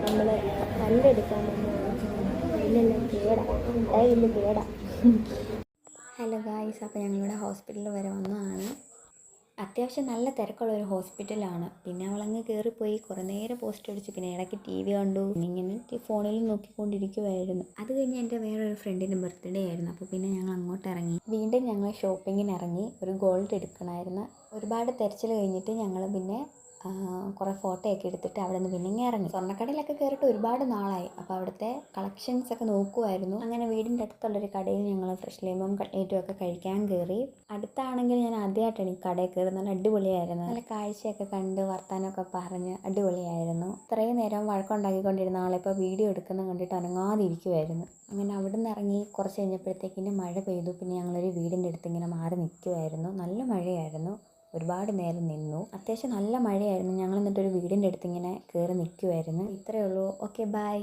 നമ്മൾ കണ്ടെടുക്കാൻ വന്നതാണ്. അതിനെല്ലാം കേടാ, അതിന് കേടാ. ഹലോ ഗായ്സ്, അപ്പോൾ ഞങ്ങളിവിടെ ഹോസ്പിറ്റലിൽ വരെ വന്നതാണ്. അത്യാവശ്യം നല്ല തിരക്കുള്ളൊരു ഹോസ്പിറ്റലാണ്. പിന്നെ അവളങ്ങ് കയറിപ്പോയി കുറേ നേരം പോസ്റ്റ് അടിച്ചു. പിന്നെ ഇടയ്ക്ക് TV കണ്ടു. ഇങ്ങനെ ഫോണിൽ നോക്കിക്കൊണ്ടിരിക്കുമായിരുന്നു. അത് കഴിഞ്ഞ് എൻ്റെ വേറൊരു ഫ്രണ്ടിൻ്റെ ബർത്ത്ഡേ ആയിരുന്നു. അപ്പോൾ പിന്നെ ഞങ്ങൾ അങ്ങോട്ട് ഇറങ്ങി. വീണ്ടും ഞങ്ങൾ ഷോപ്പിങ്ങിന് ഇറങ്ങി. ഒരു ഗോൾഡ് എടുക്കണമായിരുന്നു. ഒരുപാട് തിരച്ചിൽ കഴിഞ്ഞിട്ട് ഞങ്ങൾ പിന്നെ കുറേ ഫോട്ടോയൊക്കെ എടുത്തിട്ട് അവിടെ നിന്ന് പിന്നെ ഇറങ്ങി. സ്വർണ്ണക്കടയിലൊക്കെ കയറിയിട്ട് ഒരുപാട് നാളായി. അപ്പോൾ അവിടുത്തെ കളക്ഷൻസൊക്കെ നോക്കുമായിരുന്നു. അങ്ങനെ വീടിൻ്റെ അടുത്തുള്ളൊരു കടയിൽ ഞങ്ങൾ ഫ്രഷ് ലൈമും കട്ട്ലേറ്റും ഒക്കെ കഴിക്കാൻ കയറി. അടുത്താണെങ്കിൽ ഞാൻ ആദ്യമായിട്ടാണ് ഈ കടയിൽ കയറി. നല്ല അടിപൊളിയായിരുന്നു. നല്ല കാഴ്ചയൊക്കെ കണ്ട് വർത്താനമൊക്കെ പറഞ്ഞ് അടിപൊളിയായിരുന്നു. ഇത്രയും നേരം വഴക്കുണ്ടാക്കിക്കൊണ്ടിരുന്ന ആളിപ്പോൾ വീഡിയോ എടുക്കുന്നത് കണ്ടിട്ട് അനങ്ങാതിരിക്കുമായിരുന്നു. അങ്ങനെ അവിടെ നിന്ന് ഇറങ്ങി കുറച്ച് കഴിഞ്ഞപ്പോഴത്തേക്കിന് മഴ പെയ്തു. പിന്നെ ഞങ്ങളൊരു വീടിൻ്റെ അടുത്ത് ഇങ്ങനെ മാറി നിൽക്കുമായിരുന്നു. നല്ല മഴയായിരുന്നു. ഒരുപാട് നേരം നിന്നു. അത്യാവശ്യം നല്ല മഴയായിരുന്നു. ഞങ്ങൾ എന്നിട്ടൊരു വീടിൻ്റെ അടുത്ത് ഇങ്ങനെ കയറി നിൽക്കുമായിരുന്നു. ഇത്രയേ ഉള്ളൂ. Okay, by.